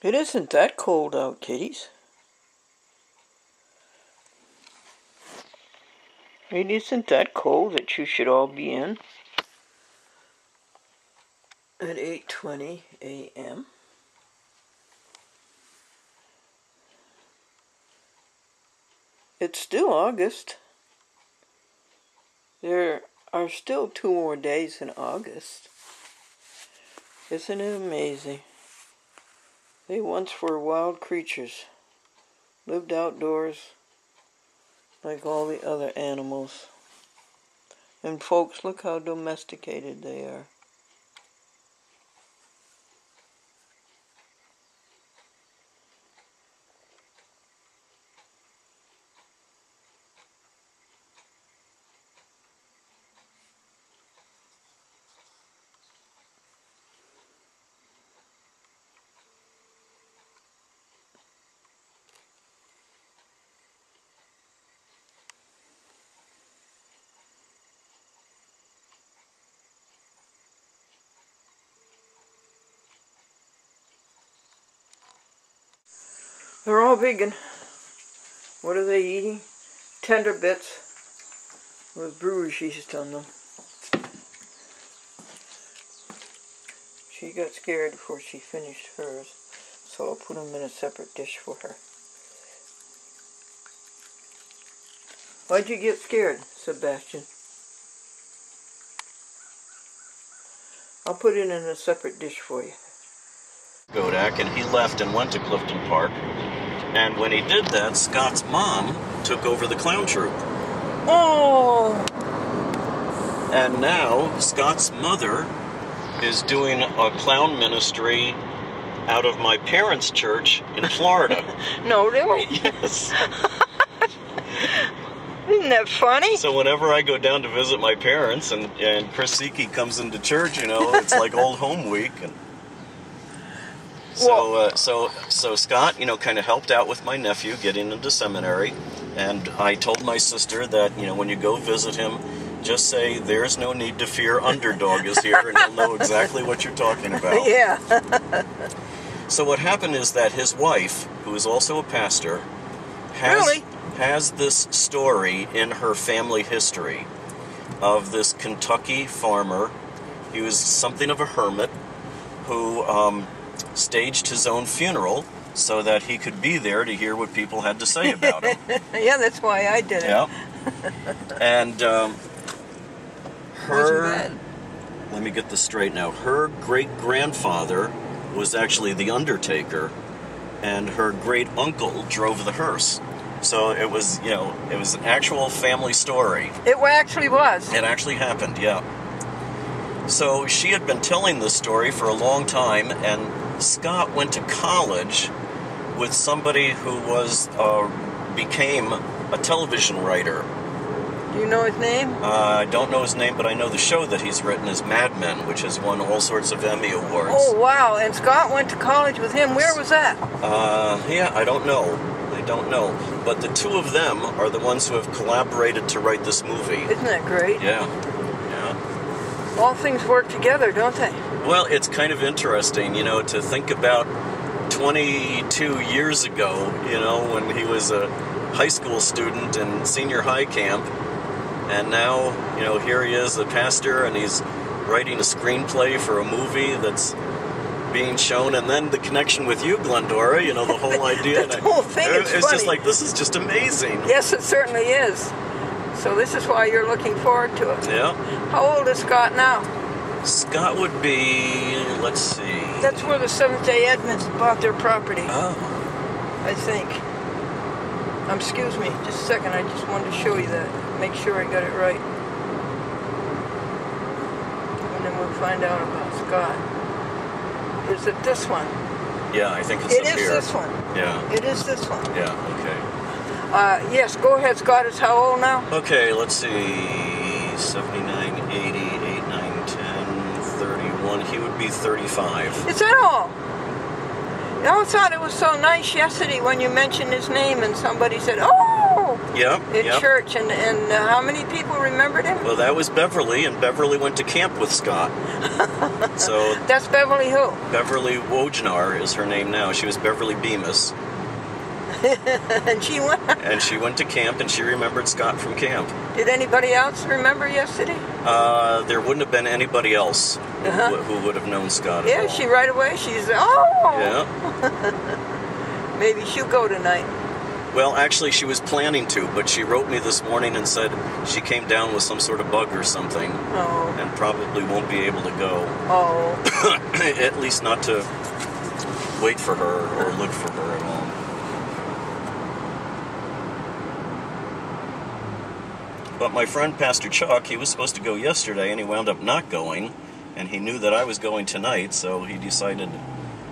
It isn't that cold out, kiddies. It isn't that cold that you should all be in at 8:20 a.m. It's still August. There are still 2 more days in August. Isn't it amazing? They once were wild creatures, lived outdoors like all the other animals. And folks, look how domesticated they are. They're all vegan. What are they eating? Tender bits with brewer's yeast on them. She got scared before she finished hers, so I'll put them in a separate dish for her. Why'd you get scared, Sebastian? I'll put it in a separate dish for you. Kodak, and he left and went to Clifton Park. And when he did that, Scott's mom took over the clown troupe. Oh! And now Scott's mother is doing a clown ministry out of my parents' church in Florida. No, really? Yes. Isn't that funny? So whenever I go down to visit my parents and Chris Siki comes into church, you know, it's like old home week. And so Scott, you know, kind of helped out with my nephew getting into seminary. And I told my sister that, you know, when you go visit him, just say, "There's no need to fear, underdog is here," and he'll know exactly what you're talking about. Yeah. So what happened is that his wife, who is also a pastor, has this story in her family history of this Kentucky farmer. He was something of a hermit who staged his own funeral so that he could be there to hear what people had to say about him. Yeah, that's why I did it. Yeah. And let me get this straight now. Her great-grandfather was actually the undertaker, and her great-uncle drove the hearse. So it was, you know, it was an actual family story. It actually was. It actually happened, yeah. So she had been telling this story for a long time, and Scott went to college with somebody who became a television writer. Do you know his name? I don't know his name, but I know the show that he's written is Mad Men, which has won all sorts of Emmy Awards. Oh, wow. And Scott went to college with him. Where was that? Yeah, I don't know. I don't know. But the two of them are the ones who have collaborated to write this movie. Isn't that great? Yeah. Yeah. All things work together, don't they? Well, it's kind of interesting, you know, to think about 22 years ago, you know, when he was a high school student in senior high camp. And now, you know, here he is, a pastor, and he's writing a screenplay for a movie that's being shown, and then the connection with you, Glendora, you know, the whole idea. The whole thing is it's funny. just like, this is just amazing. Yes, it certainly is. So this is why you're looking forward to it. Yeah. How old is Scott now? Scott would be, let's see. That's where the Seventh-day Adventists bought their property. Oh. I think. Excuse me, just a second, I just wanted to show you that. Make sure I got it right. And then we'll find out about Scott. Is it this one? Yeah, I think it's up here. It is this one. Yeah. It is this one. Yeah, okay. Yes, go ahead. Scott is how old now? Okay, let's see. 79, 80, 8, 9, 10, 31. He would be 35. Is that all? I thought it was so nice yesterday when you mentioned his name and somebody said, "Oh!" Yeah. in Yeah. church, and how many people remembered him? Well, that was Beverly, and Beverly went to camp with Scott. So That's Beverly who? Beverly Wojnar is her name now. She was Beverly Bemis. And she went. And she went to camp, and she remembered Scott from camp. Did anybody else remember yesterday? There wouldn't have been anybody else who would have known Scott at all. Yeah, she right away, she's, oh! Yeah. Maybe she'll go tonight. Well, actually, she was planning to, but she wrote me this morning and said she came down with some sort of bug or something. Oh. And probably won't be able to go. Oh. At least not to wait for her or look for her at all. But my friend Pastor Chuck, he was supposed to go yesterday, and he wound up not going. And he knew that I was going tonight, so he decided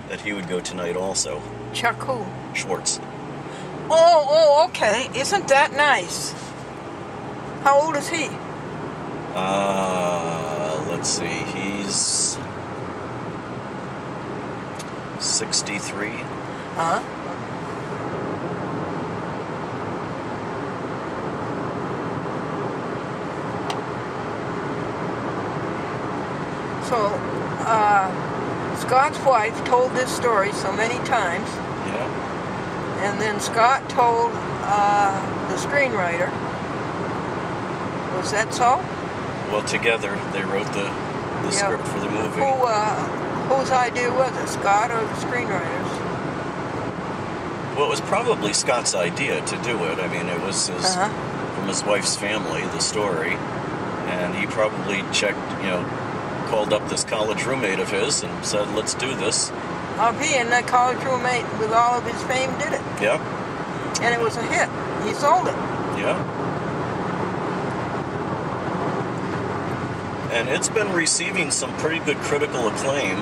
that he would go tonight also. Chuck who? Schwartz. Oh, okay. Isn't that nice? How old is he? Let's see. He's 63. Huh? So, Scott's wife told this story so many times. Yeah. And then Scott told the screenwriter. Was that so? Well, together they wrote the script for the movie. Whose idea was it, Scott or the screenwriters? Well, it was probably Scott's idea to do it. I mean, it was from his wife's family, the story. And he probably called up this college roommate of his and said, let's do this. He and that college roommate with all of his fame did it. Yeah. And it was a hit. He sold it. Yeah. And it's been receiving some pretty good critical acclaim.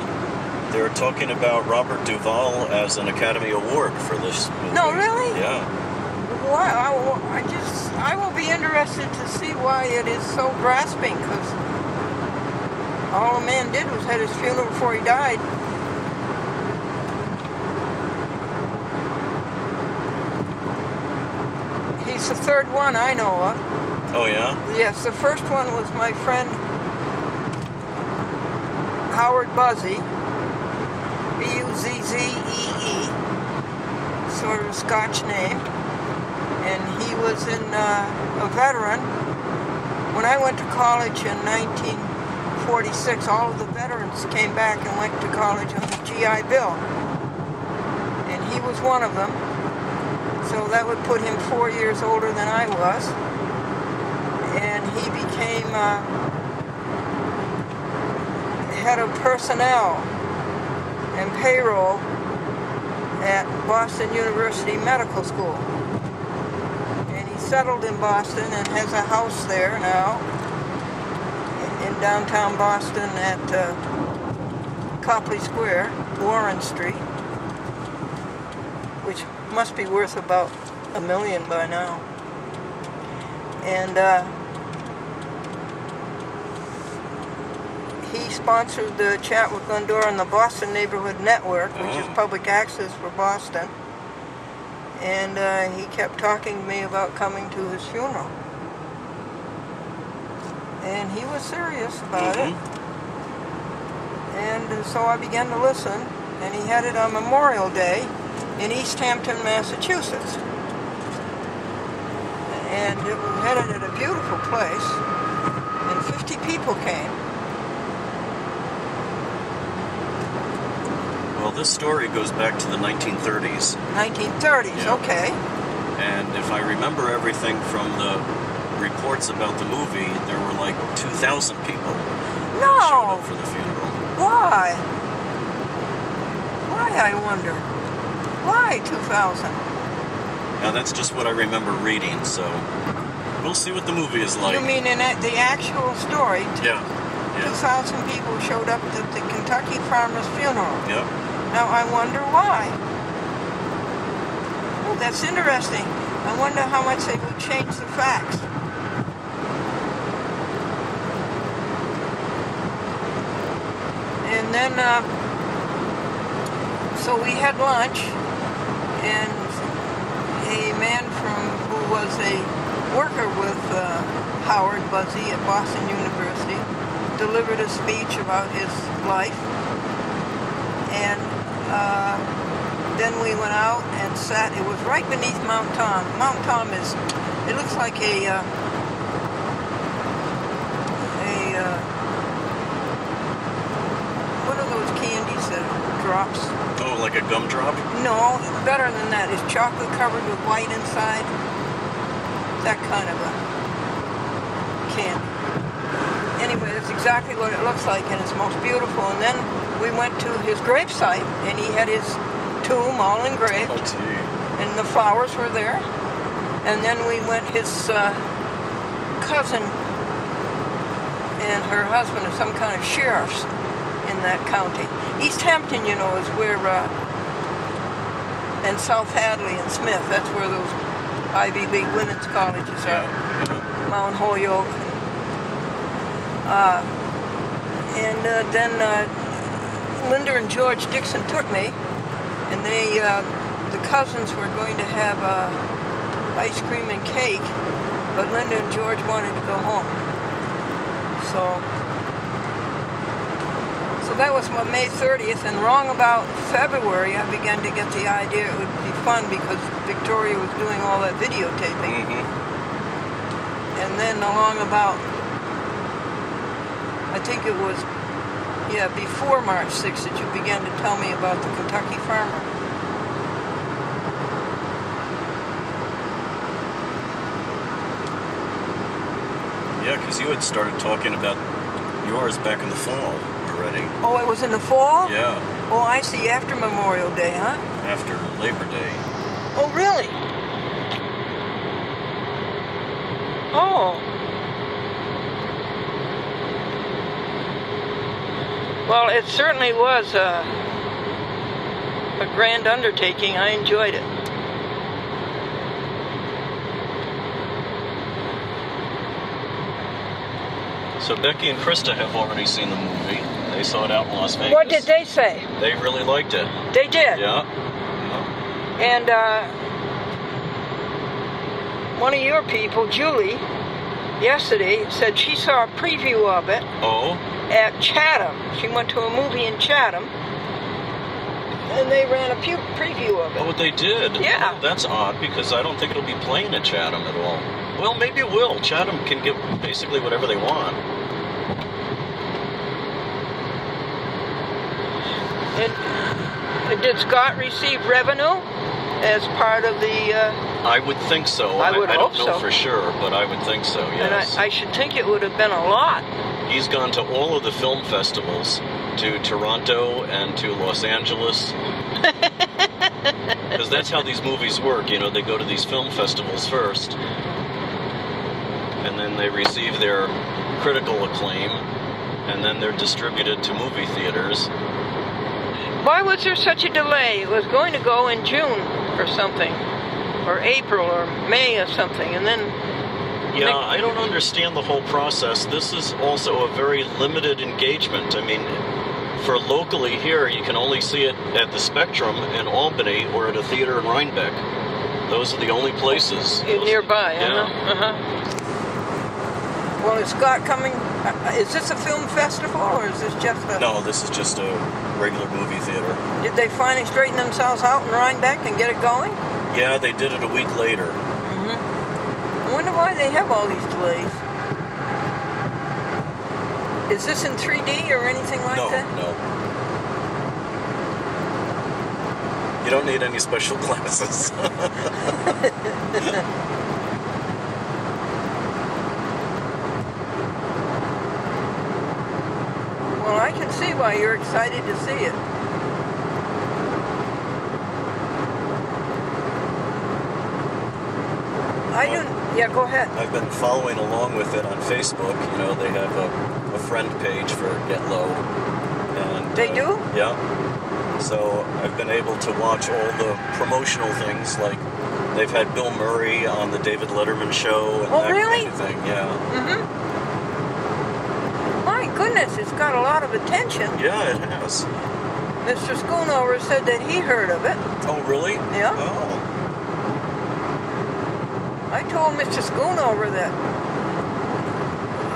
They're talking about Robert Duvall as an Academy Award for this movie. No, really? Yeah. Wow. I will be interested to see why it is so grasping, because all the man did was had his funeral before he died. He's the third one I know of. Oh, yeah? Yes, the first one was my friend Howard Buzzy, Buzzee, sort of a Scotch name, and he was a veteran. When I went to college in 1946, all of the veterans came back and went to college on the GI Bill, and he was one of them. So that would put him 4 years older than I was, and he became head of personnel and payroll at Boston University Medical School. And he settled in Boston and has a house there now in downtown Boston at Copley Square, Warren Street, which must be worth about $1 million by now. And he sponsored the Chat with Glendora and the Boston Neighborhood Network, which is public access for Boston. And he kept talking to me about coming to his funeral. And he was serious about it. And so I began to listen, and he had it on Memorial Day in East Hampton, Massachusetts. And it was headed at a beautiful place, and 50 people came. Well, this story goes back to the 1930s. 1930s, Yeah. okay. And if I remember everything from the reports about the movie, there were like 2,000 people who showed up for the funeral. Why? Why, I wonder? Why 2,000? Now, that's just what I remember reading, so we'll see what the movie is like. You mean in the actual story? Yeah. 2,000 people showed up at the Kentucky farmer's funeral. Yep. Now, I wonder why. Oh, that's interesting. I wonder how much they would change the facts. And then, so we had lunch, and a man who was a worker with Howard Buzzy at Boston University delivered a speech about his life, and then we went out and sat. It was right beneath Mount Tom. Mount Tom is, it looks like what are those candies that drops? Oh, like a gumdrop? No, better than that. It's chocolate covered with white inside. That kind of a candy. Anyway, that's exactly what it looks like, and it's most beautiful. And then we went to his gravesite, and he had his tomb all engraved. Oh, gee. And the flowers were there. And then we went, his cousin and her husband are some kind of sheriffs in that county. East Hampton, you know, is where, and South Hadley and Smith, that's where those Ivy League women's colleges are. Mount Holyoke. Then Linda and George Dixon took me, and they, the cousins were going to have ice cream and cake, but Linda and George wanted to go home. So that was my May 30th, and wrong about February I began to get the idea it would be fun because Victoria was doing all that videotaping. And then along about, I think it was, yeah, before March 6th that you began to tell me about the Kentucky Farmer. Yeah, because you had started talking about yours back in the fall already. Oh, it was in the fall? Yeah. Oh, I see, after Memorial Day, huh? After Labor Day. Oh, really? Oh. Well, it certainly was a grand undertaking. I enjoyed it. So Becky and Krista have already seen the movie. They saw it out in Las Vegas. What did they say? They really liked it. They did? Yeah. And one of your people, Julie, yesterday said she saw a preview of it. Oh? At Chatham. She went to a movie in Chatham, and they ran a preview of it. Oh, they did? Yeah. Well, that's odd, because I don't think it'll be playing at Chatham at all. Well, maybe it will. Chatham can get basically whatever they want. And did Scott receive revenue as part of the... I would think so. I would hope don't know for sure, but I would think so, yes. And I should think it would have been a lot. He's gone to all of the film festivals, to Toronto and to Los Angeles. Because that's how these movies work, you know, they go to these film festivals first, and then they receive their critical acclaim, and then they're distributed to movie theaters. Why was there such a delay? It was going to go in June or something, or April or May or something, and then... Yeah, I don't understand the whole process. This is also a very limited engagement. I mean, for locally here, you can only see it at the Spectrum in Albany or at a theater in Rhinebeck. Those are the only places. Nearby, yeah. Well, is Scott coming? Is this a film festival, or is this just a... No, this is just a regular movie theater. Did they finally straighten themselves out in Rhinebeck and get it going? Yeah, they did it a week later. I wonder why they have all these delays. Is this in 3D or anything like that? No. You don't need any special glasses. Well, I can see why you're excited to see it. Yeah, go ahead. I've been following along with it on Facebook. You know, they have a friend page for Get Low. And, they do? Yeah. So I've been able to watch all the promotional things, like they've had Bill Murray on the David Letterman show. And that really? Kind of thing. Yeah. My goodness, it's got a lot of attention. Yeah, it has. Mr. Schoonover said that he heard of it. Oh, really? Yeah. Oh. told Mr. Schoonover that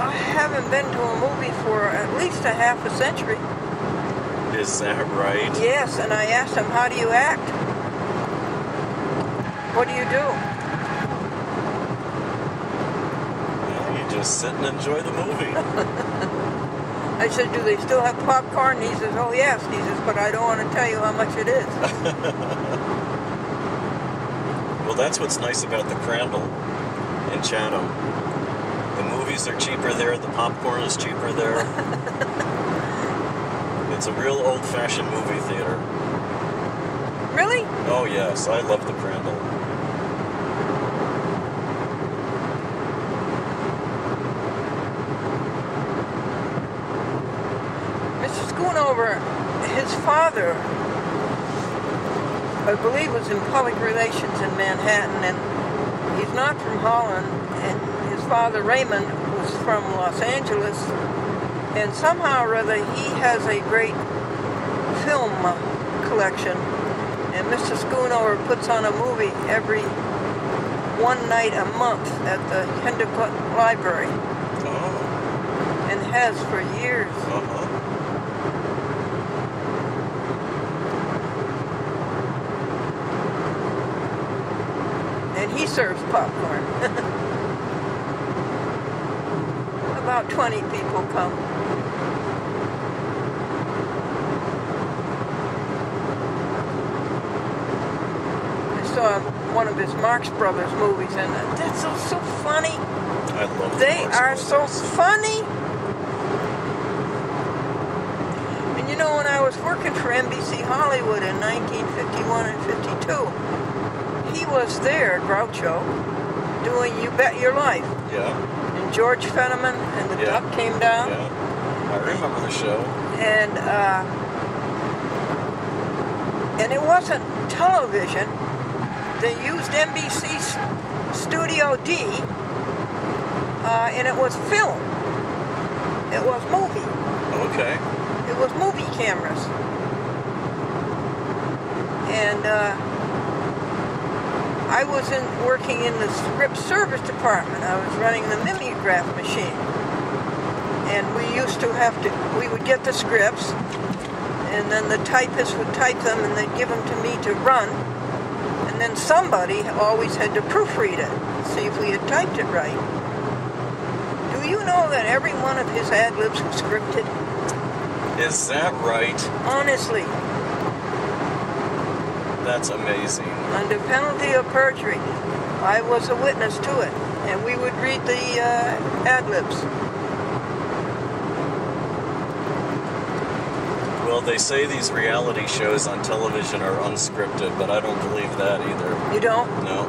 I haven't been to a movie for at least a half a century. Is that right? Yes, and I asked him, how do you act? What do you do? Well, you just sit and enjoy the movie. I said, do they still have popcorn? He says, oh yes. He says, but I don't want to tell you how much it is. Well, that's what's nice about the Crandall in Chatham. The movies are cheaper there, the popcorn is cheaper there. It's a real old-fashioned movie theater. Really? Oh yes, I love the Crandall. Mr. Schoonover, his father, I believe, was in public relations in Manhattan, and he's not from Holland, and his father, Raymond, was from Los Angeles, and somehow or other he has a great film collection, and Mr. Schoonover puts on a movie every one night a month at the Kendall Library. Oh. And has for years. Uh-huh. And he serves popcorn. About 20 people come. I saw one of his Marx Brothers movies, and that's so funny. I love They Marx are Brothers. so funny. And you know, when I was working for NBC Hollywood in 1951 and 52, he was there, Groucho, doing You Bet Your Life. Yeah. And George Fenneman and the Yeah. Duck came down. Yeah. I remember the show. And it wasn't television. They used NBC Studio D, and it was film. It was movie. Okay. It was movie cameras. And I was working in the script service department. I was running the mimeograph machine. And we would get the scripts, and then the typist would type them, and they'd give them to me to run. And then somebody always had to proofread it, see if we had typed it right. Do you know that every one of his ad-libs was scripted? Is that right? Honestly. That's amazing. Under penalty of perjury. I was a witness to it, and we would read the ad-libs. Well, they say these reality shows on television are unscripted, but I don't believe that either. You don't? No.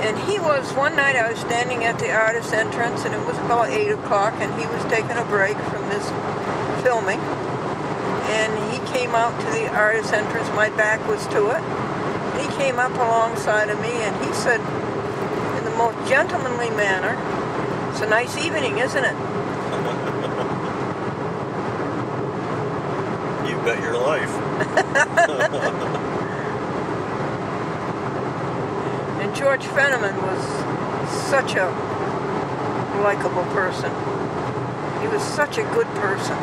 And he was, one night I was standing at the artist entrance, and it was about 8 o'clock, and he was taking a break from this filming. And he came out to the artist entrance, my back was to it. He came up alongside of me, and he said, in the most gentlemanly manner, "It's a nice evening, isn't it?" You bet your life. And George Fenneman was such a likable person. He was such a good person.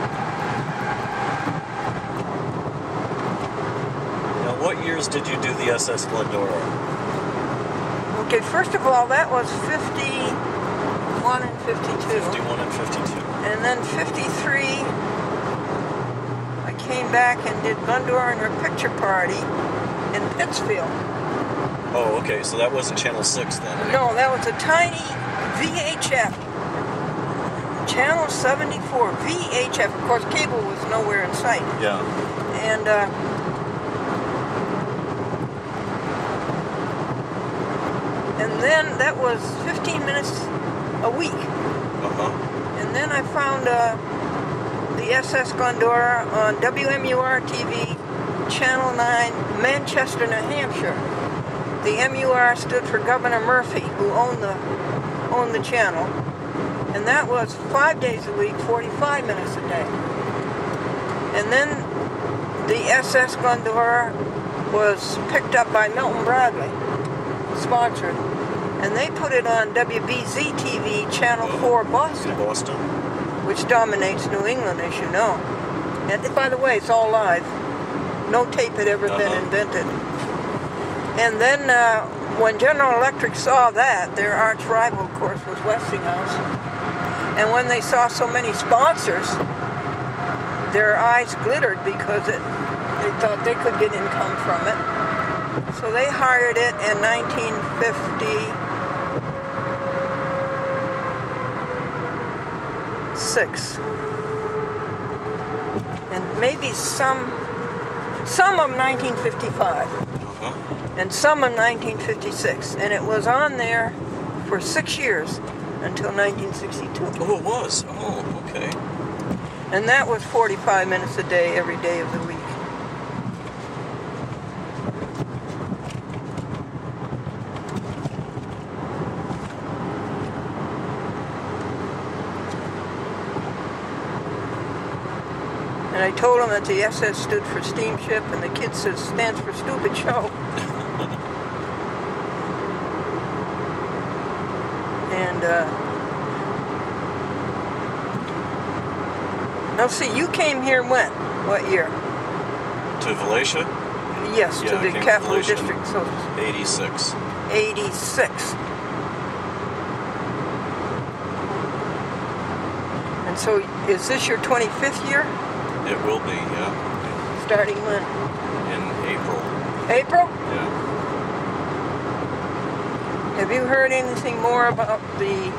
Now, what years did you do the SS Glendora? Okay, first of all, that was 51 and 52. 51 and 52. And then 53, I came back and did Glendora and her picture party in Pittsfield. Oh, okay, so that wasn't Channel 6 then? No, that was a tiny VHF. Channel 74, VHF. Of course, cable was nowhere in sight. Yeah. And then that was 15 minutes a week. Uh-huh. And then I found the SS Glendora on WMUR-TV, Channel 9, Manchester, New Hampshire. The MUR stood for Governor Murphy, who owned the channel. And that was 5 days a week, 45 minutes a day. And then the SS Glendora was picked up by Milton Bradley. sponsored. And they put it on WBZ TV, Channel 4 Boston. In Boston. Which dominates New England, as you know. And by the way, it's all live. No tape had ever been invented. And then when General Electric saw that, their arch rival, of course, was Westinghouse. And when they saw so many sponsors, their eyes glittered because they thought they could get income from it. So they hired it in 1956. And maybe some of 1955. And some in 1956. And it was on there for 6 years until 1962. Oh, it was? Oh, okay. And that was 45 minutes a day, every day of the week. And I told him that the SS stood for steamship, and the kid says stands for stupid show. And now see, you came here when? What year? To Valatia? Yes, to the Capital District. So 86. 86. And so, is this your 25th year? It will be, yeah. Starting when? In April. April? Yeah. Have you heard anything more about the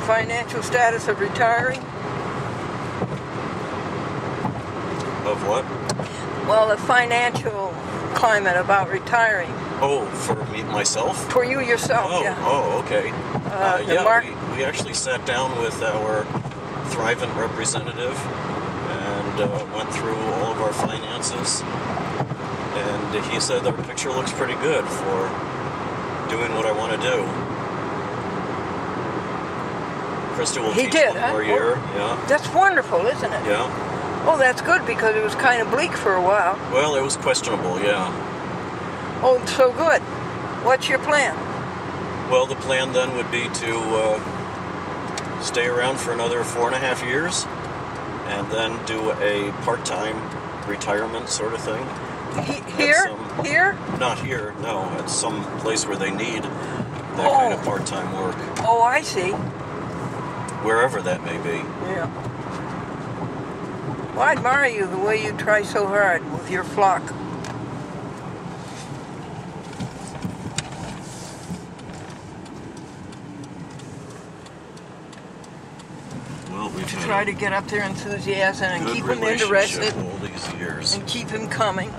financial status of retiring? Of what? Well, the financial climate about retiring. Oh, for me, myself? For you yourself, oh, yeah. Oh, okay. Yeah, we actually sat down with our Thrivent representative and went through all of our finances. And he said our picture looks pretty good for doing what I want to do. Krista will teach one more year. Yeah. That's wonderful, isn't it? Yeah. Oh, that's good, because it was kind of bleak for a while. Well, it was questionable, yeah. Oh, so good. What's your plan? Well, the plan then would be to stay around for another 4.5 years and then do a part-time retirement sort of thing. Here? Here? Not here, no. At some place where they need that kind of part-time work. Oh, I see. Wherever that may be. Yeah. Well, I admire you, the way you try so hard with your flock. Well, we've try to get up their enthusiasm and keep them interested. All these years. And keep them coming.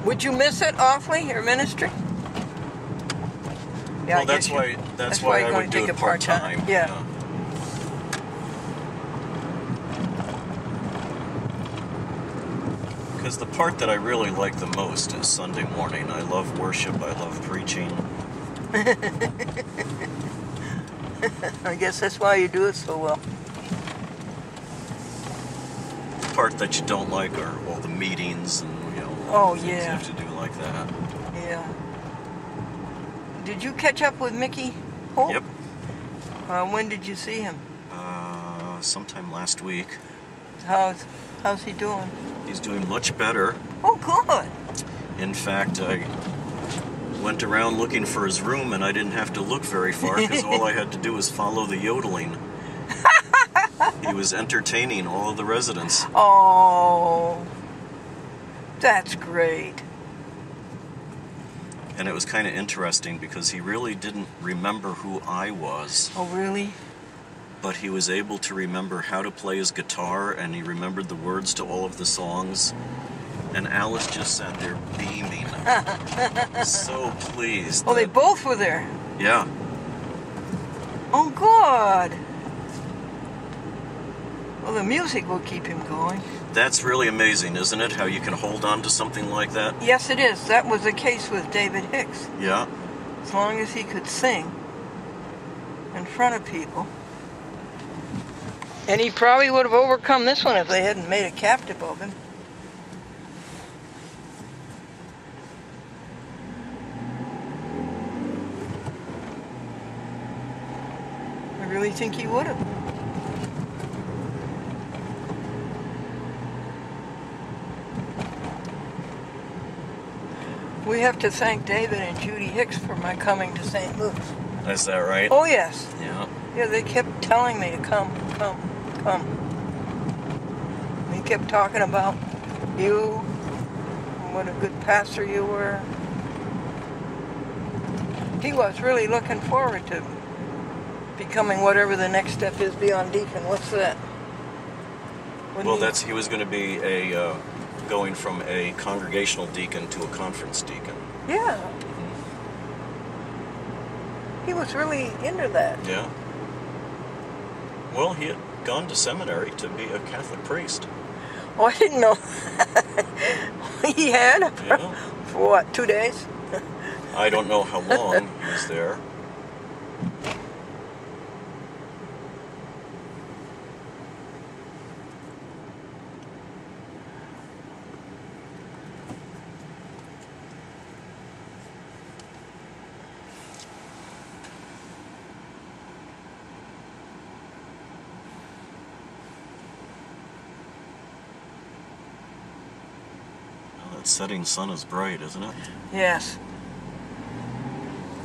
Would you miss it awfully, your ministry? Yeah, well, that's why I would do it part-time. Yeah. Because the part that I really like the most is Sunday morning. I love worship. I love preaching. I guess that's why you do it so well. The part that you don't like are all the meetings and things you have to do like that. Yeah. Did you catch up with Mickey Holt? Yep. When did you see him? Sometime last week. How's he doing? He's doing much better. Oh, good. In fact, I went around looking for his room, and I didn't have to look very far because all I had to do was follow the yodeling. He was entertaining all of the residents. Oh, that's great. And it was kind of interesting because he really didn't remember who I was. Oh, really? But he was able to remember how to play his guitar, and he remembered the words to all of the songs. And Alice just sat there beaming. So pleased. Oh, they both were there? Yeah. Oh, good. Well, the music will keep him going. That's really amazing, isn't it? How you can hold on to something like that? Yes, it is. That was the case with David Hicks. Yeah. As long as he could sing in front of people. And he probably would have overcome this one if they hadn't made a captive of him. think he would have? We have to thank David and Judy Hicks for my coming to St. Louis. Is that right? Oh, yes. Yeah. Yeah, they kept telling me to come. They kept talking about you, what a good pastor you were. He was really looking forward to becoming whatever the next step is beyond deacon. What's that? Well, he was going to be going from a congregational deacon to a conference deacon. Yeah. He was really into that. Yeah. Well, he had gone to seminary to be a Catholic priest. Oh, I didn't know. He had? Yeah. For what, 2 days? I don't know how long he was there. Setting sun is bright, isn't it? Yes.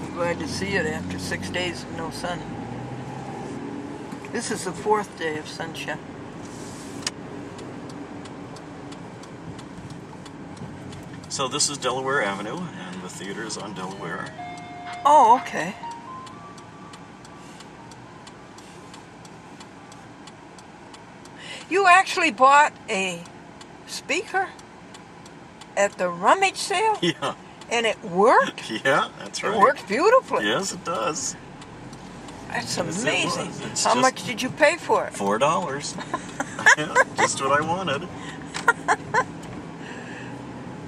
I'm glad to see it after 6 days of no sun. This is the 4th day of sunshine. So this is Delaware Avenue, and the theater is on Delaware. Oh, okay. You actually bought a speaker at the rummage sale? Yeah. And it worked? Yeah, that's right. It works beautifully. Yes, it does. That's Yes, amazing. It's How much did you pay for it? $4. Yeah, just what I wanted.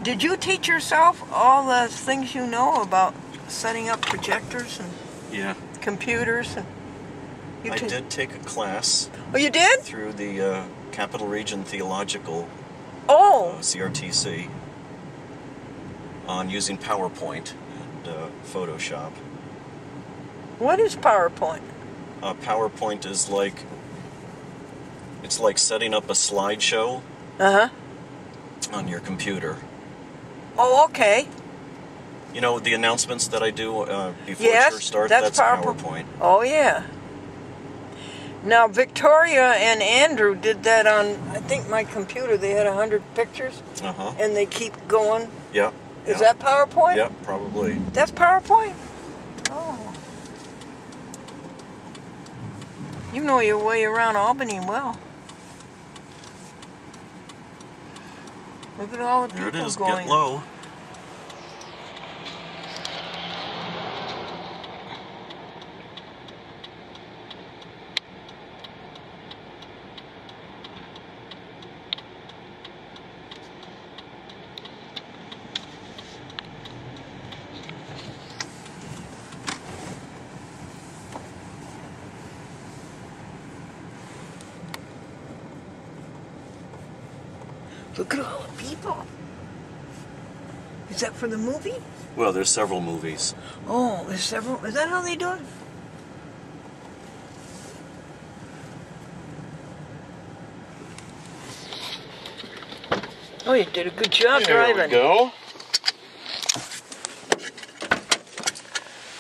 Did you teach yourself all the things you know about setting up projectors and computers? And I did take a class. Oh, you did? Through the Capital Region Theological CRTC on using PowerPoint and Photoshop. What is PowerPoint? PowerPoint is it's like setting up a slideshow on your computer. Oh, okay. You know, the announcements that I do before church starts, that's PowerPoint. Oh, yeah. Now, Victoria and Andrew did that on, I think, my computer. They had 100 pictures, and they keep going. Yeah. Is that PowerPoint? Yeah, probably. That's PowerPoint? Oh. You know your way around Albany well. Look at all the people going. There it is. Get low. Look at all the people. Is that for the movie? Well, there's several movies. Oh, there's several. Is that how they do it? Oh, you did a good job driving. There we go.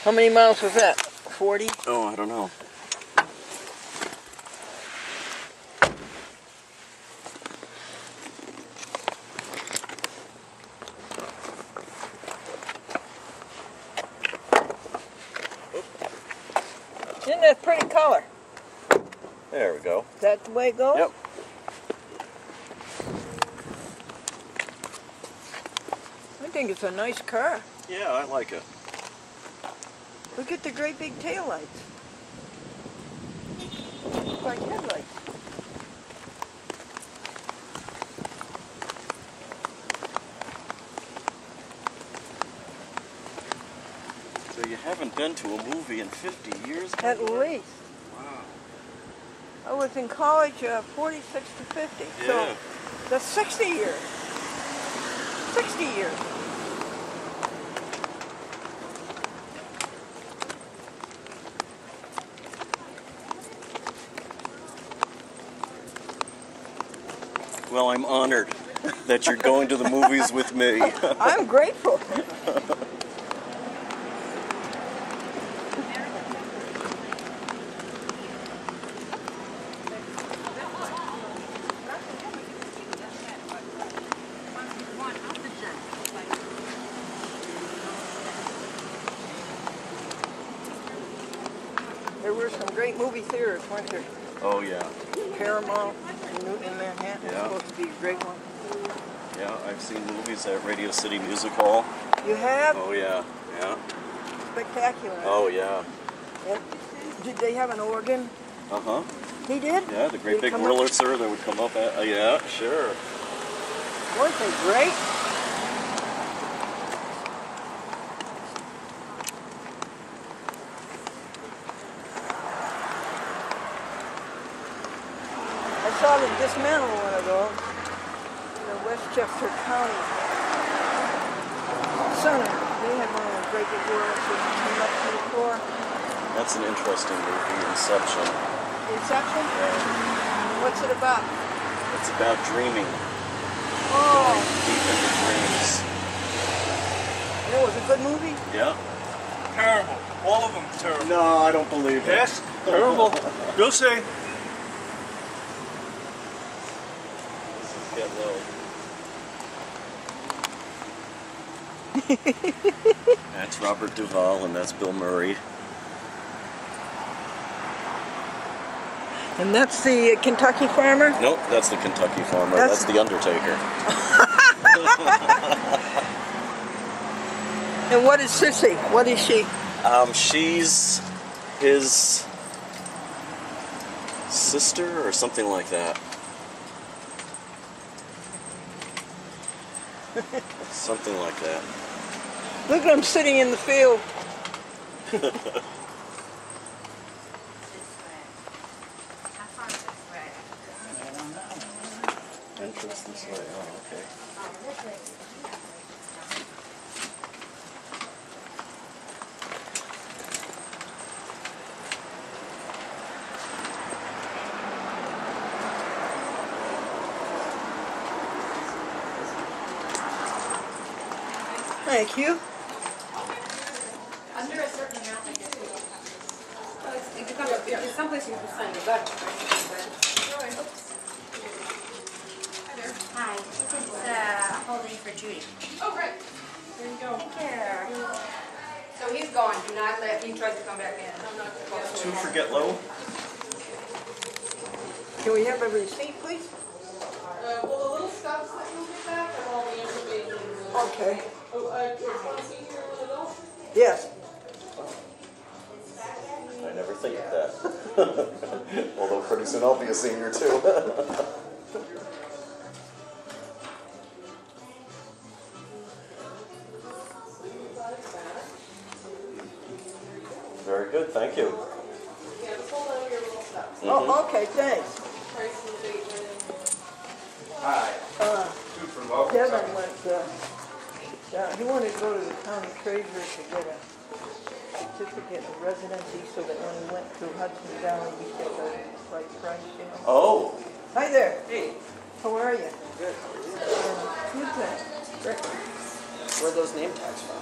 How many miles was that? 40? Oh, I don't know. Isn't that a pretty color? There we go. Is that the way it goes? Yep. I think it's a nice car. Yeah, I like it. Look at the great big taillights. Look like headlights. So you haven't been to a movie in 50 years? At least. Wow. I was in college 46 to 50. Yeah. So that's 60 years. 60 years. Well, I'm honored that you're going to the movies with me. I'm grateful. There were some great movie theaters, weren't there? Oh, yeah. Paramount in Manhattan. Yeah. Supposed to be a great one. Yeah, I've seen movies at Radio City Music Hall. You have? Oh, yeah. Yeah. Spectacular. Oh, yeah. Yeah. Did they have an organ? Uh-huh. He did? Yeah, the great Did he big come Wurlitzer that would come up at... yeah, sure. Weren't they great? I saw them dismantle one of those. The Westchester County Center. They had one of those great big Wurlitzers that came up to the floor. That's an interesting movie, Inception. Inception? Yeah. What's it about? It's about dreaming. Oh. Deep into dreams. And it was a good movie? Yeah. Terrible. All of them terrible. No, I don't believe it. Yes, terrible. You'll see. Get low. That's Robert Duvall and that's Bill Murray. And that's the Kentucky Farmer? Nope, that's the Kentucky Farmer. That's That's the Undertaker. And what is Sissy? What is she? She's his sister or something like that. Something like that. Look at him sitting in the field. Entrance this way. Oh, okay. Thank you. Under a certain amount, I guess we don't have to. Well, it becomes, it's someplace you can sign the budget. Hi, this is a holding for Judy. Oh, right. There you go. Take care. So he's gone. Do not let him try to come back in. I'm not Two for Get Low. Can we have a receipt, please? well, the little stops that you'll get back are all the information. Okay. Oh, do you want to see here one of those? Yes. I never think of that. Although pretty soon I'll be a senior too. Very good, thank you. Yeah, just hold on to your little stops. Oh, okay, thanks. Price and date. Hi. Two for love. Devin went, he wanted to go to the county treasurer to get a certificate of residency so that when he went to Hudson Valley, he'd get the right price, you know. Oh, Hi there. Hey, How are you? good. Good, thanks. Great. Where are those name tags from?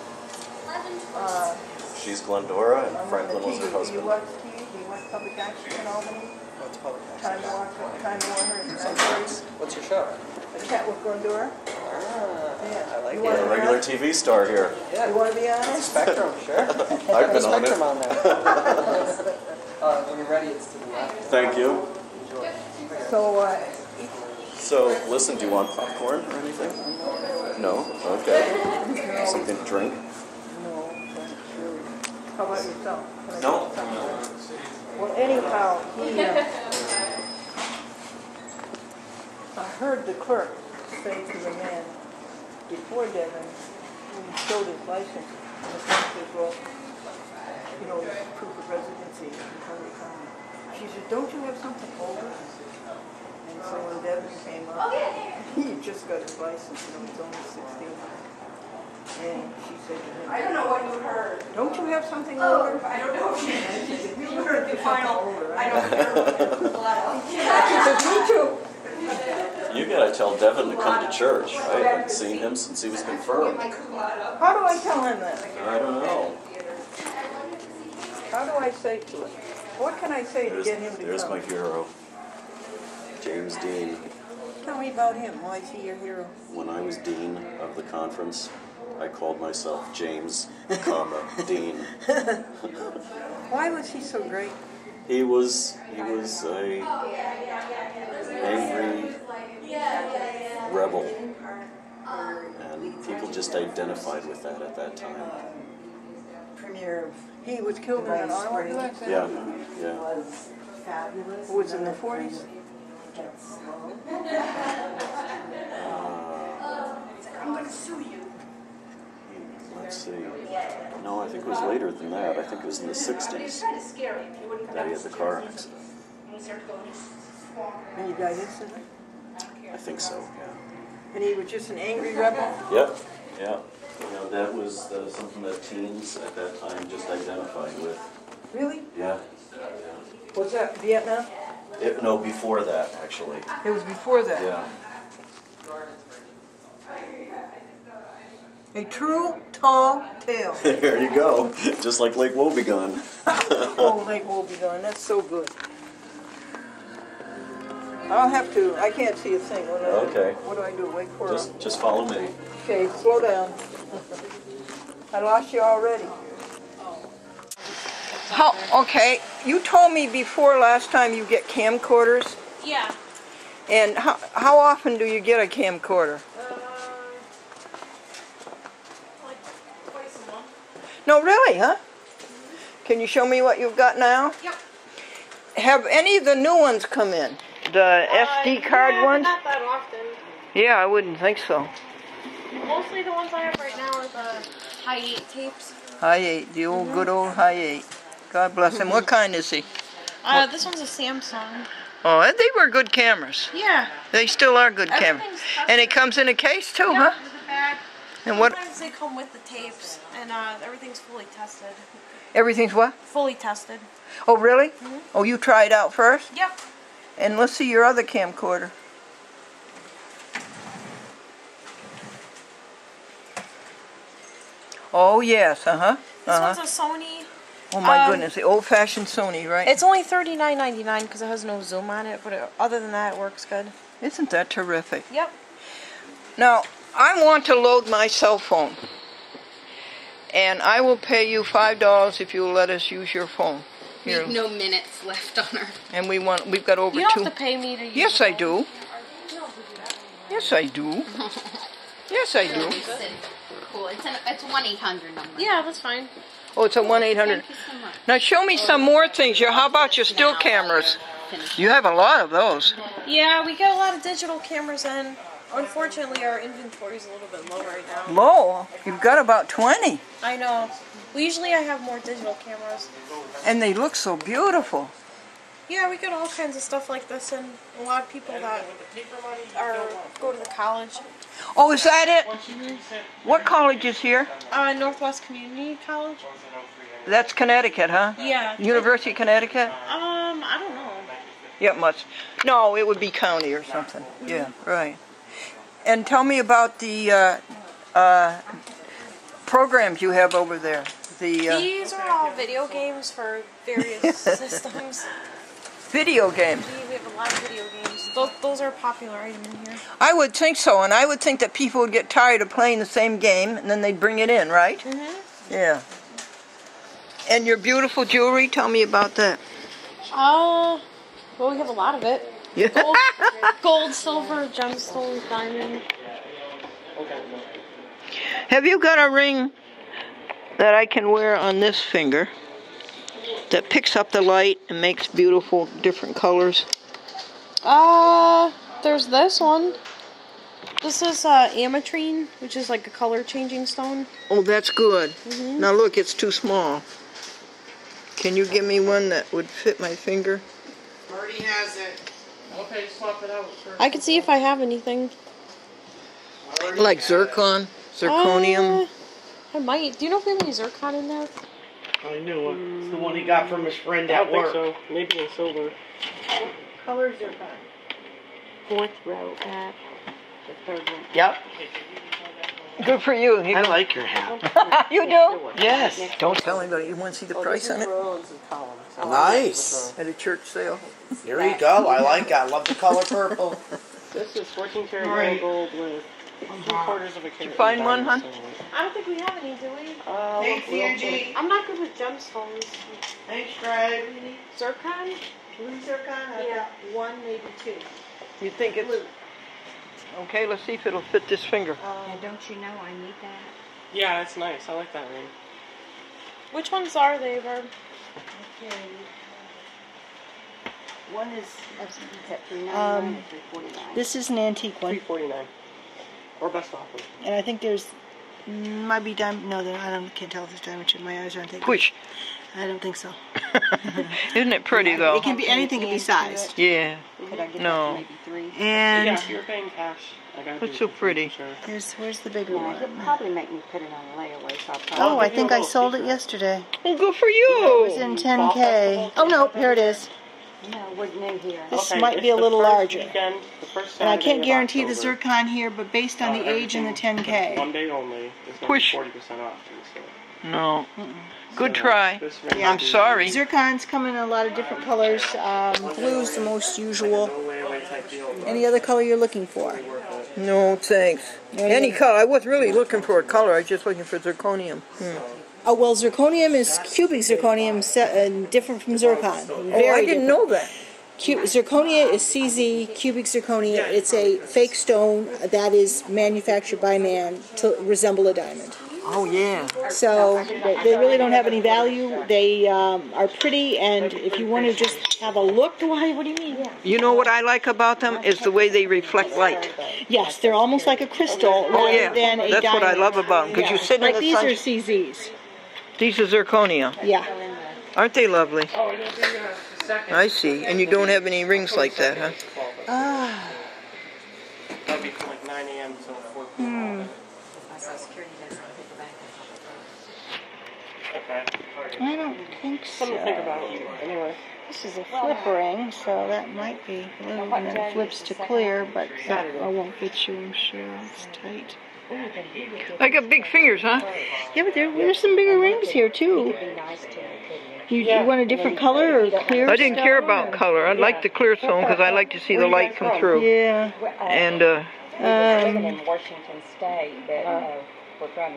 she's Glendora and I'm on Franklin the was her TV. husband. You watch TV? Do you watch public access in Albany? What's public Time access? Warner, and Sometimes. What's your show? A Chat with Glendora? Ah, Yeah. I like You it. wanna Yeah, be regular honest? TV star here. Yeah, You want to be honest? Spectrum, sure. I've been on Spectrum it. on there. When you're ready, it's to the left. Thank you. Enjoy. So, So, listen, do you want popcorn or anything? No? Okay. Something to drink? no, thanks, really. How about yourself? Can I No. get some? Well, anyhow, I heard the clerk say to the man before Devin, when he showed his license, and the clerk says, well, you know, proof of residency in Coney County. She said, don't you have something older? And so when Devin came up, he just got his license, you know, he's only 16. And she said to him, I don't know what you heard. don't you have something older? I don't know. You heard the final. older, I don't care. She says, me too. You got I tell Devin to come to church. I haven't seen him since he was confirmed. How do I tell him that? I don't know. How do I say to him? What can I say to get him to come? There's my hero, James Dean. Tell me about him. Why is he your hero? When I was dean of the conference, I called myself James, Dean. Why was he so great? He was a angry rebel, and people just identified with that at that time. Premier of... He was killed in an auto accident? Yeah. It was in the 40s? I'm going to sue you. Let's see. No, I think it was later than that. I think it was in the 60s that he had the car accident. And he died instantly? I think so, yeah. And he was just an angry rebel? Yep, yeah. You know, that was something that teens at that time just identified with. Really? Yeah. Was that Vietnam? No, before that, actually. It was before that? Yeah. A true tall tale. There you go. Just like Lake Wobegon. Oh, Lake Wobegon. That's so good. I'll have to. I can't see a thing. Okay. What do I do? Wait for it. Just follow me. Okay, slow down. I lost you already. Okay, you told me before last time you get camcorders. Yeah. And how often do you get a camcorder? Like twice a month. No, really, huh? Can you show me what you've got now? Yep. Have any of the new ones come in? The SD card yeah, ones? Not that often. Yeah, I wouldn't think so. Mostly the ones I have right now are the high 8 tapes. High 8, the old good old high 8. God bless him. What kind is he? This one's a Samsung. Oh, and they were good cameras. Yeah. They still are good cameras. Everything's And it comes in a case too, yeah, huh? with a bag. And what? Sometimes they come with the tapes, and everything's fully tested. Everything's what? Fully tested. Oh, really? Oh, you try it out first? Yep. And let's see your other camcorder. Oh, yes, uh-huh. This one's a Sony. Oh, my goodness, the old-fashioned Sony, right? It's only $39.99 because it has no zoom on it, but other than that, it works good. Isn't that terrific? Yep. Now, I want to load my cell phone. And I will pay you $5 if you'll let us use your phone. We have no minutes left on our... And we've got over You don't have to pay me to use Yes, the I phone. do. Yes, I do. Yes, I do. Cool. It's 1-800 number. Yeah, that's fine. Oh, it's a 1-800. Thank you so much. Now, show me some more things. How about your still cameras? You have a lot of those. Yeah, we get a lot of digital cameras in. Unfortunately, our inventory is a little bit low right now. Low? You've got about 20. I know. Well, usually I have more digital cameras. And they look so beautiful. Yeah, we get all kinds of stuff like this, and a lot of people that go to the college. Oh, is that it? What college is here? Northwest Community College. That's Connecticut, huh? Yeah. University of Connecticut? I don't know. Yeah, must. No, it would be county or something. Yeah, right. And tell me about the programs you have over there. These are all video games for various systems. Video games. We have a lot of video games. Those are a popular item in here. I would think so, and I would think that people would get tired of playing the same game, and then they'd bring it in, right? Mm-hmm. Yeah. And your beautiful jewelry, tell me about that. Well, we have a lot of it. Yeah. Gold, silver, gemstones, diamond. Have you got a ring that I can wear on this finger that picks up the light and makes beautiful different colors? There's this one. This is ametrine, which is like a color changing stone. Oh, that's good. Mm-hmm. Now look, it's too small. Can you give me one that would fit my finger? Marty has it. Okay, swap it out first. I can see if I have anything. Like zircon? Zirconium? I might. Do you know if we have any zircon in there? I knew it. It's the one he got from his friend at work. so. Maybe in silver. Color zircon. fourth row back, the third one. Yep. Good for you. I like your hat. You do? Yes. Don't tell anybody. You want to see the price on it? Nice. At a church sale. Here you go. I like it. I love the color purple. This is 14 karat grand gold with 3/4 of a carat. Did you find one, hon? I don't think we have any, do we? Thanks, Angie. I'm not good with gemstones. Thanks, Greg. Zircon? Blue zircon? Yeah, one, maybe two. You think it's... Okay, let's see if it'll fit this finger. Yeah, don't you know I need that? Yeah, it's nice. I like that ring. Which ones are they, Verb? Okay. One is This is an antique one, $349. Or best offer. and I think there's might be diamond. No, can't tell if there's diamond in my eyes aren't thinking. Push. I don't think so. Isn't it pretty, though? It can be anything. Can be sized. Yeah. Could I get No. maybe 3? And Yeah, you're paying cash. I gotta It's do so it for pretty. sure. where's the bigger Yeah, one? it'll probably make me put it on layaway, so I'll probably... Oh, I think I sold it yesterday. Oh, good for It was you. in 10K. Oh no, here it is. No, we're new here. This Okay, might it's be a the little first larger. weekend, the first And I Saturday can't of guarantee the October. zircon here, but based on the age and the Everything, 10K. One day only. It's going to be Push. 40% off. So. No. Good So, try. this ring Yeah. I'm sorry. Zircons come in a lot of different colors. Blue's the most usual. No layaway type deal. Any other color you're looking for? No, thanks. Any color. I wasn't really looking for a color. I was just looking for zirconium. Oh, well, zirconium is cubic zirconium, different from zircon. Very Oh, I didn't know that. Zirconia is CZ, cubic zirconia. It's a fake stone that is manufactured by man to resemble a diamond. Oh, yeah. So they really don't have any value. They are pretty, and if you want to just have a look, why? What do you mean? You know what I like about them is the way they reflect light. Yes, they're almost like a crystal Oh, rather yeah. than a That's diamond. what I love about them. Because you sit in Like the these sun. are CZs. These are zirconia. Yeah. Aren't they lovely? I see. And you don't have any rings like that, huh? Ah. That'll be from like 9 a.m. until 4 p.m. Okay. I don't think Something to think so. about. Anyway. This is a flip ring, so that might be blue, and it flips to clear, but that won't fit you, I'm sure. It's tight. I got big fingers, huh? Yeah, but there's some bigger rings here, too. You want a different color or clear I didn't care stone, about or? color. I like the clear stone because I like to see the light come through. Yeah. And living in Washington State, but we're from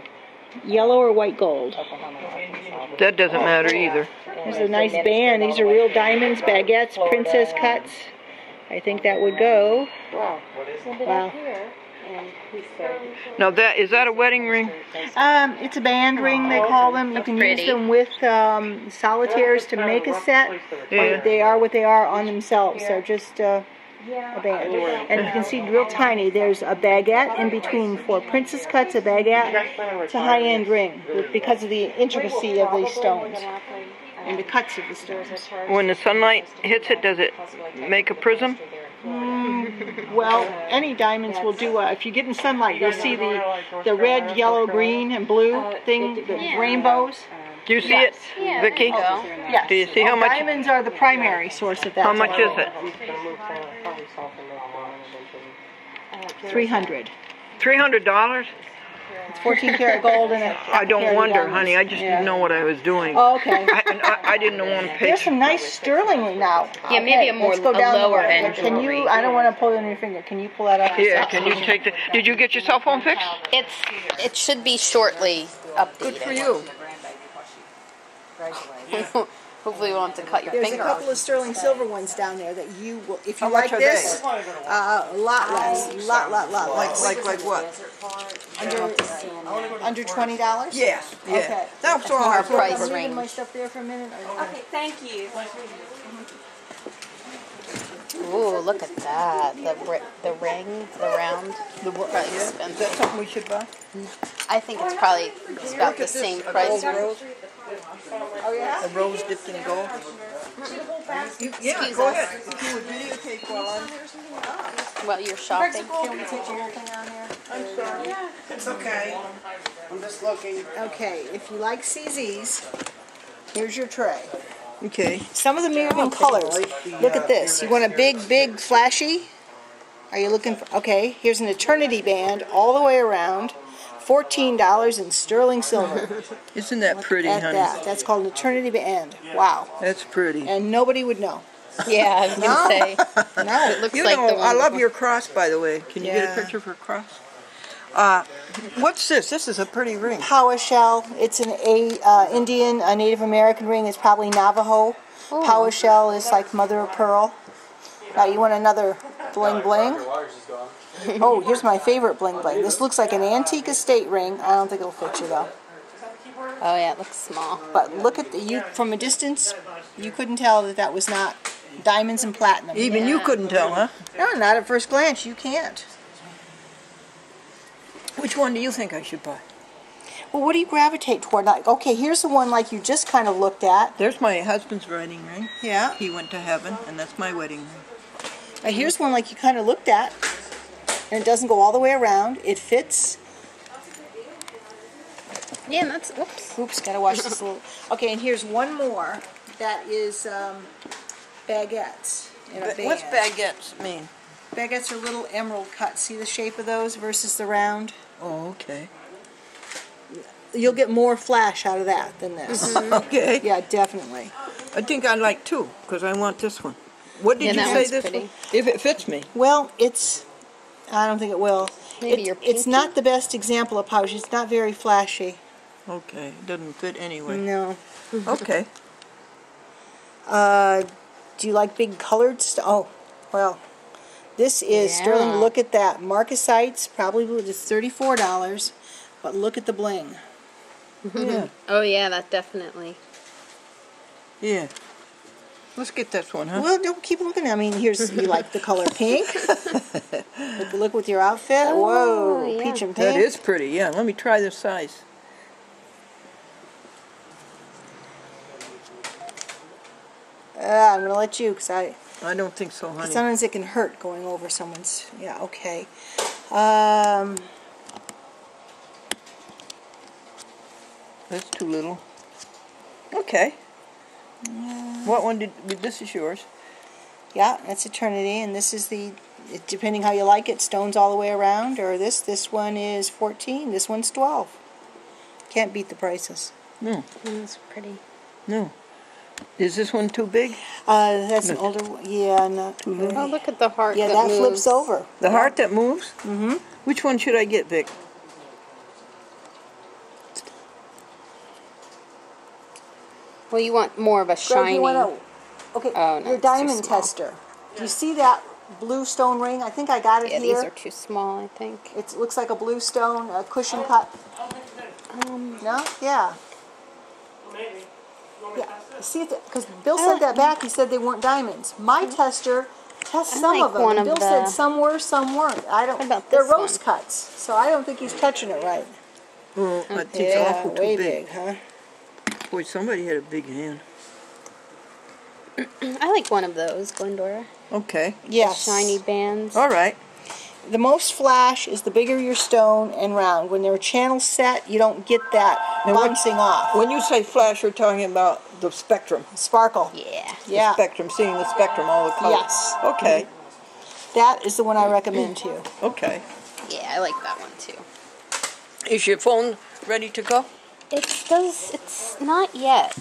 Yellow or white gold? Oklahoma, Arkansas. that doesn't matter either. There's a nice band. These are real diamonds, baguettes, princess cuts. I think that would go. Wow. Wow. And he said, Now is that a wedding ring? It's a band ring, they call them. You can use them with solitaires to make a set. Yeah. They are what they are on themselves. They're just a band. And you can see real tiny. There's a baguette in between for princess cuts, a baguette. It's a high-end ring because of the intricacy of these stones and the cuts of the stones. When the sunlight hits it, does it make a prism? Well, any diamonds will do. If you get in sunlight, you'll see the red, yellow, green, and blue thing, the rainbows. Do you see it, Vicky? Yes. Do you see how much? Diamonds are the primary source of that. How much is it? $300. $300? It's 14 karat gold and a I don't carat wonder, diamonds. honey. I just didn't know what I was doing. Oh, okay. I didn't want to pay. There's some nice sterling now. Yeah, maybe a let's go down the lower way. end Can you? jewelry. I don't want to pull it on your finger. Can you pull that up? Yeah, can you take the? Did you get your cell phone fixed? It should be shortly updated. Good for you. Hopefully you won't have to cut your There's a finger couple off. of sterling silver ones down there that you will, if you How much like are this, they? a lot less, lot less. Like what? Under $20? Yes. Yeah. Okay. That's all Our I price I'm leaving range. my stuff there for a minute. Okay, thank you. Ooh, look at that. The ring, the round. Probably Is expensive. that something we should buy? I think it's probably just about the same price. Rose. Oh yeah? A rose dipped in gold. Yeah, Excuse go us. ahead. If you would videotape while I'm. While you're shopping. Can we take your thing on here? I'm sorry. It's okay. I'm just looking. Okay, if you like CZs, here's your tray. Okay. Some of them are even colors. Look at this. You want a big, flashy? Are you looking for? Okay, here's an eternity band all the way around. $14 in sterling silver. Isn't that pretty, At honey? that. That's called an eternity band. Wow. That's pretty. And nobody would know. Yeah, I was gonna say. No. It looks You like know, the one I love before. your cross, by the way. Can you get a Yeah. picture of her cross? What's this? This is a pretty ring. Power shell. It's an Indian, a Native American ring. It's probably Navajo. Oh. Power shell is like mother of pearl. Now you want another bling bling? Oh, here's my favorite bling bling. This looks like an antique estate ring. I don't think it'll fit you though. Oh yeah, it looks small. But look at you from a distance. You couldn't tell that that was not diamonds and platinum. Even you couldn't tell, huh? No, not at first glance. You can't. Which one do you think I should buy? Well, what do you gravitate toward? Like, okay, here's the one like you just kind of looked at. There's my husband's wedding ring. Yeah. He went to heaven, and that's my wedding ring. Now here's one like you kind of looked at, and it doesn't go all the way around. It fits. Yeah, and that's oops. Oops, gotta watch this a little. Okay, and here's one more. That is baguettes in a band. What's baguettes mean? Baguettes are little emerald cuts. See the shape of those versus the round? Oh, okay. You'll get more flash out of that than this. Okay. Yeah, definitely. I think I'd like two, because I want this one. What did Yeah, you that say one's this pretty. one? If it fits me. Well, I don't think it will. Maybe your It's pinky? not the best example of pouch. It's not very flashy. Okay, it doesn't fit anyway. No. Okay. Do you like big colored stuff? Oh, well. This is Yeah. sterling. Look at that. Marcasites, probably it's $34, but look at the bling. Yeah. Oh yeah, that definitely. Yeah. Let's get this one, huh? Well, don't keep looking. I mean, here's you like the color pink. look with your outfit. Whoa, yeah. peach and That pink. is pretty, yeah. Let me try this size. I'm gonna let you, cause I don't think so, honey. sometimes it can hurt going over someone's. Yeah, okay. That's too little. Okay. What one this is yours? Yeah, that's eternity, and this is depending how you like it, stones all the way around, or this one is 14, this one's 12. Can't beat the prices. No. That's pretty. No. Is this one too big? That's an older one. Yeah, not too little. Oh, look at the heart. Yeah, that that moves. flips over. The heart that moves? Mm-hmm. Which one should I get, Vic? Well, you want more of a Greg, shiny. you wanna, okay, Oh, no, your it's too diamond small. tester. Do you see that blue stone ring? I think I got it Yeah, here. these are too small, I think. It looks like a blue stone, a cushion cut. No? Yeah. Yeah. See, because Bill sent that back. He said they weren't diamonds. My tester tests I some like of them. one And of Bill said the- some were, some weren't. I don't. What about They're this one? rose cuts, so I don't think he's touching it right. Oh, I think it's Yeah, awful too way big. big, huh? Boy, somebody had a big hand. I like one of those, Glendora. Okay. Yes. Shiny bands. All right. The most flash is the bigger your stone and round. When they're channel set, you don't get that And what- bouncing off. When you say flash, you're talking about the spectrum. Sparkle. Yeah. Yeah. The spectrum, seeing the spectrum, all the colors. Yes. Okay. That is the one I recommend to you. Okay. Yeah, I like that one too. Is your phone ready to go? It's not yet.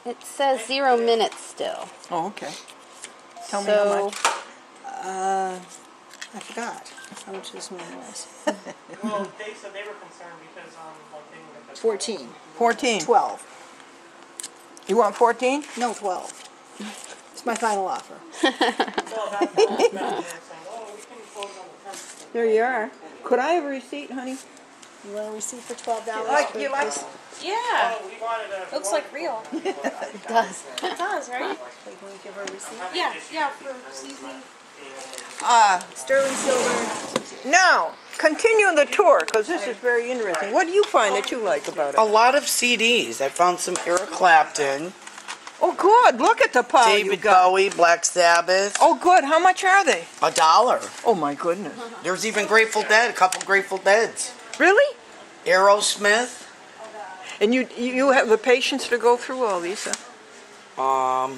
It says 0 minutes still. Oh, okay. Tell me how much. I forgot how much this one was. Well, they said they were concerned because like they would have 14. 14. 12. You want 14? No, 12. It's my final offer. There you are. Could I have a receipt, honey? You want a receipt for $12? You like Yeah. we wanted a Looks like real. It does. It does, right? Wait, can we give her a receipt? Yeah, for seasoning. Sterling silver. Now, continue the tour, because this is very interesting. What do you find that you like about A it? lot of CDs. I found some Eric Clapton, Oh, good. Look at the pile you David got. Bowie, Black Sabbath. Oh, good. How much are they? $1. Oh, my goodness. There's even Grateful Dead, a couple Grateful Deads. Really? Aerosmith. And you have the patience to go through all these, huh?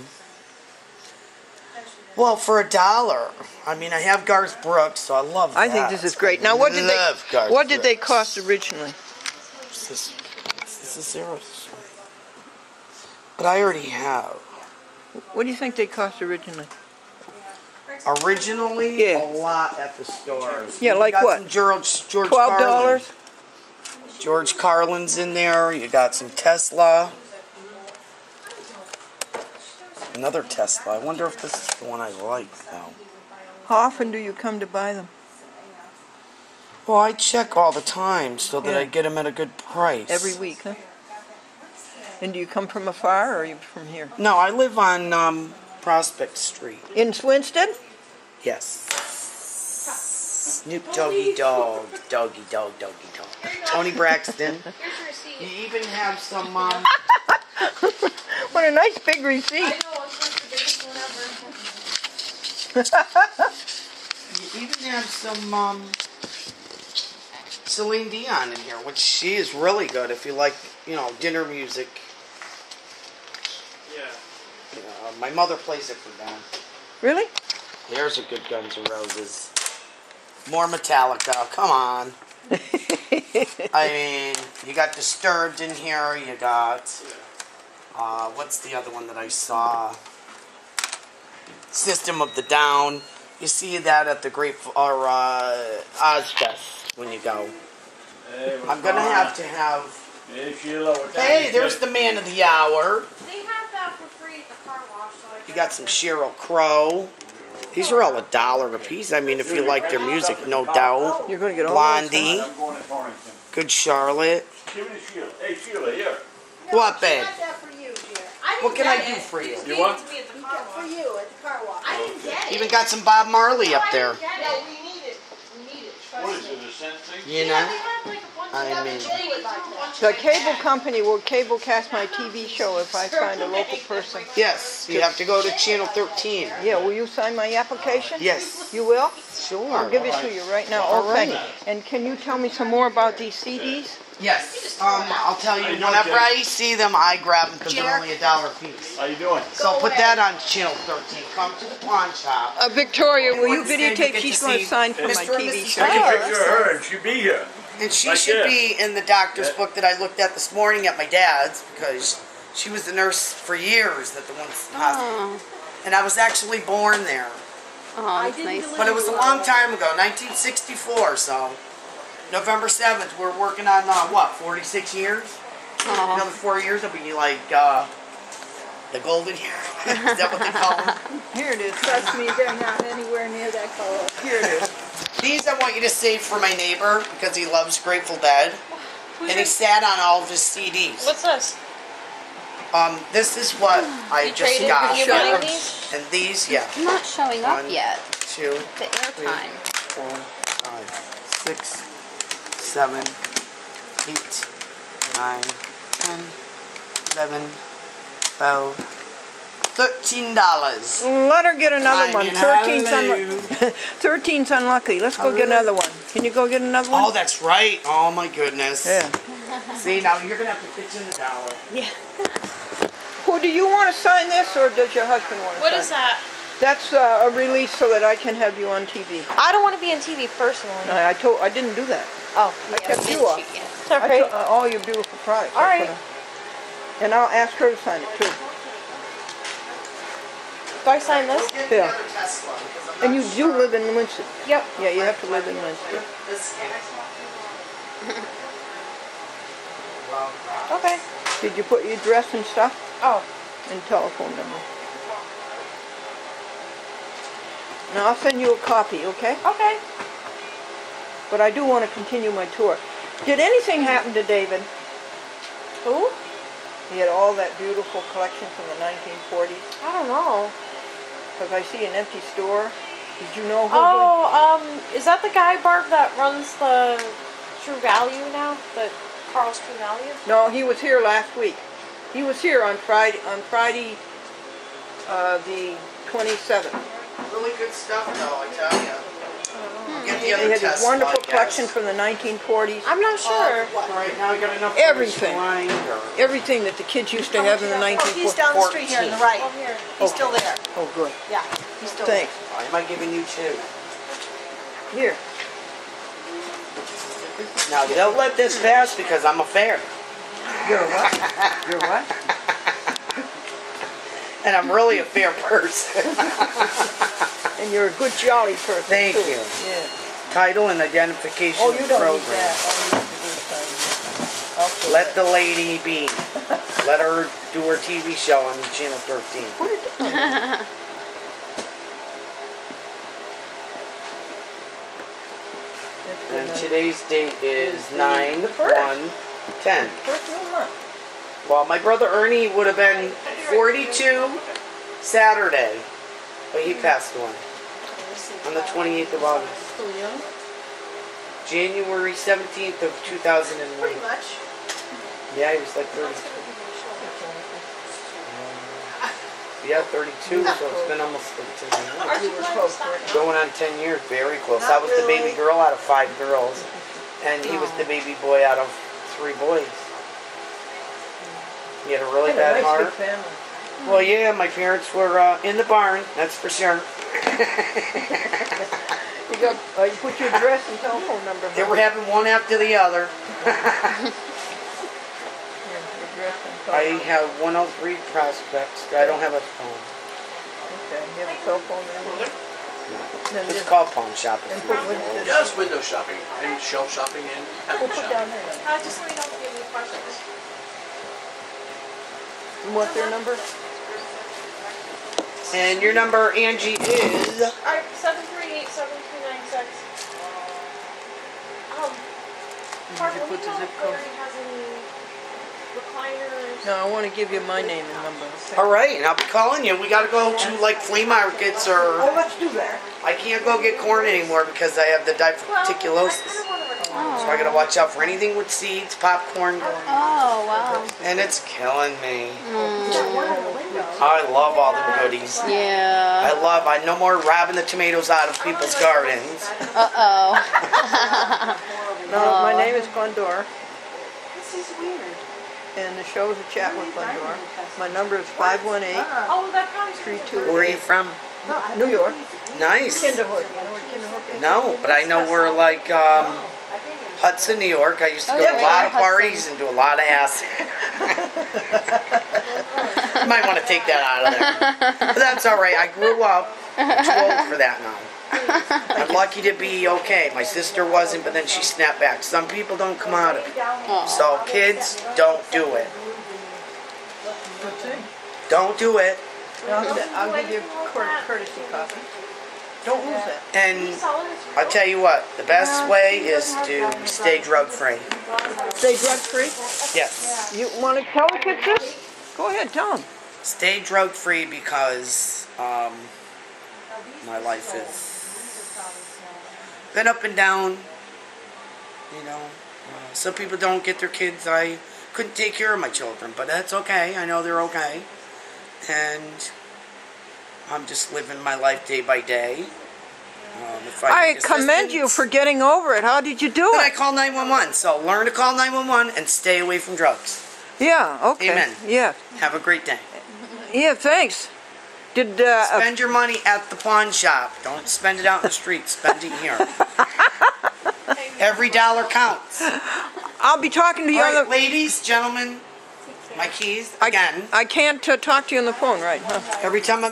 Well, for $1. I mean, I have Garth Brooks, so I love that. I think this is great. Now, what did Garth they Brooks. cost originally? This is zero. But I already have. What do you think they cost originally? Originally, Yeah. a lot at the stores. Yeah, like got what? Some George $12? Carlin. George Carlin's in there. You got some Tesla. Another Tesla. I wonder if this is the one I like, though. How often do you come to buy them? Well, I check all the time so that Yeah. I get them at a good price. Every week, huh? And do you come from afar, or are you from here? No, I live on Prospect Street. In Swinstead? Yes. Snoop Doggy Dog. Doggy Dog, Doggy Dog. Tony Braxton. You even have some, What a nice big receipt. I know, it's like the biggest one ever. You even have some, Celine Dion in here, which she is really good if you like, dinner music. Yeah. My mother plays it for them. Really? There's a good Guns N' Roses. More Metallica, come on. I mean, you got Disturbed in here, you got, what's the other one that I saw? System of the Down. You see that at the Ozfest when you go. Hey, I'm gonna have to have. Hey, Sheila, what time Hey, is there's it? the man of the hour. They have that for free at the car wash. So You got some Sheryl Crow. These are all $1 a piece. I mean, if you like their music, no doubt. You're going to get all Blondie, I'm going to Torrington. Good Charlotte. Give me Sheila. Hey, Sheila, here. What, babe? got that for you, dear. What can I do for you? You want? To me at the car wash. For you at the car wash. I didn't get it. Even got some Bob Marley up there. No, we need it. We need it. What is it, a cent thing? You Yeah, know? they have like a bunch I of mean- Jay would like that. The cable company will cable cast my TV show if I find a local person. Yes, you have to go to channel 13. Yeah, will you sign my application? Yes. You will? Sure. I'll give it to you right now. All Okay. right. And can you tell me some more about these CDs? Yes. I'll tell you, whenever I see them, I grab them because they're only $1 a piece. How you doing? So put that on channel 13. Come to the pawn shop. Victoria, will you Instead, you videotape? get She's to going see to sign for my Mr. and TV Mrs. show. Take a Oh, picture of her and she'll be here. And she Right should there. be in the doctor's book that I looked at this morning at my dad's because she was the nurse for years at the one hospital. And I was actually born there. Oh, that's nice. But it was a long time ago, 1964, so November 7th, we're working on, 46 years? Another 4 years, will be like, the golden year. Is that what they call them? Here it is. Trust me, they're not anywhere near that color. Here it is. These I want you to save for my neighbor because he loves Grateful Dead. And he sat on all of his CDs. What's this? This is what I just traded got. for you buying these? And these, yeah. It's not showing up 1, yet. 2, The airtime. 4, 5, 6, 7, 8, 9, 10, 11, 12, $13. Let her get another one. mean, 13's unlucky. Let's go get another one. Can you go get another one? Oh, that's right. Oh my goodness. Yeah. See, now you're gonna have to pitch in $1. Yeah. Well, do you want to sign this, or does your husband want to What sign is that? That's a release so that I can have you on TV. I don't want to be on TV personally. I didn't do that. Oh, I kept you off. It's alright. All your beautiful products. All right. And I'll ask her to sign it too. Do I sign this? Yeah. And you do live in Winston. Yep. Yeah, you have to live in Winston. Okay. Did you put your address and stuff? Oh. And telephone number. Now I'll send you a copy, okay? Okay. But I do want to continue my tour. Did anything happen to David? Who? He had all that beautiful collection from the 1940s. I don't know. Because I see an empty store. Did you know who? Is that the guy, Barb, that runs the True Value now? The Carl's True Value? No, he was here last week. He was here on Friday, the 27th. Really good stuff, though, I tell you. Get the He other had this Tesla, wonderful I guess. collection from the 1940s. I'm not sure. Right now, you got enough. Everything. Wine, or- Everything that the kids used to have in the 1940s. He's down the street here on the right. Oh, here. He's still there. Oh, good. Yeah. Thanks. Why am I giving you two? Here. Now, they'll let this pass because I'm a fair. You're what? You're what? And I'm really a fair person. And you're a good jolly person. Thank too. you. Yeah. Title and identification Oh, you don't program. need that. All you have to do is sign. I'll fill Let that. the lady be. Let her do her TV show on Channel 13. Put it down. And today's date is the 9/1/10. First of the month. Well, my brother Ernie would have been 42 Saturday, but he passed away on the 28th of August. So young. January 17th of 2001. Pretty much. Yeah, he was like 32. Yeah, 32, so it's been almost 10 years. You were close, weren't you? Going on 10 years, very close. I was the baby girl out of 5 girls, and he was the baby boy out of 3 boys. He had a really Had a bad nice heart. big family. Well, yeah, my parents were in the barn, that's for sure. You got. You put your address and telephone number. They were having one after the other. I have 103 prospects. I don't have a phone. Okay, you have a cell phone number? Then It's just- called pawn shopping. and put with this. Just window shopping and shelf shopping and We'll package put shopping. down there then. Just let me know if you have any questions. And what's their number? And your number, Angie, is... 738-7396. Parker, put we the know zip if code? Larry has any recliners. No, I want to give you my name and number. Okay? All right, and I'll be calling you. We got to go to, like, flea markets or... Oh, let's do that. I can't go get corn anymore because I have the diverticulosis. So I got to watch out for anything with seeds, popcorn, Oh, wow. and it's killing me. I love all the goodies. Yeah. I no more robbing the tomatoes out of people's gardens. Uh-oh. No, my name is Glendora. This is weird. And the show is a chat with Glendora. My number is 518-32. Where are you from? New York. Nice. Kinderhook. You know where Kinderhook is? No, but I know we're like Hudson, New York. I used to go to a lot of parties and do a lot of acid. You might want to take that out of there. But that's all right. I grew up. I'm too old for that now. I'm lucky to be okay. My sister wasn't, but then she snapped back. Some people don't come out of it. So kids, don't do it. Don't do it. I'll give you a courtesy copy. Don't lose it. And I'll tell you what, the best way is to stay drug-free. Stay drug-free? Yes. You want to tell the kids this? Go ahead, tell them. Stay drug-free because my life has been up and down. You know, some people don't get their kids. I couldn't take care of my children, but that's okay. I know they're okay. And I'm just living my life day by day. If I make commend you assistance, for getting over it. How did you do then I it? call 911. So learn to call 911 and stay away from drugs. Yeah, okay. Amen. Yeah. Have a great day. Yeah, thanks. Did Spend your money at the pawn shop. Don't spend it out in the street. Spend it here. Every dollar counts. I'll be talking to you All on right, the... ladies, gentlemen, my keys again. I can't talk to you on the phone, right? Huh? Every time I'm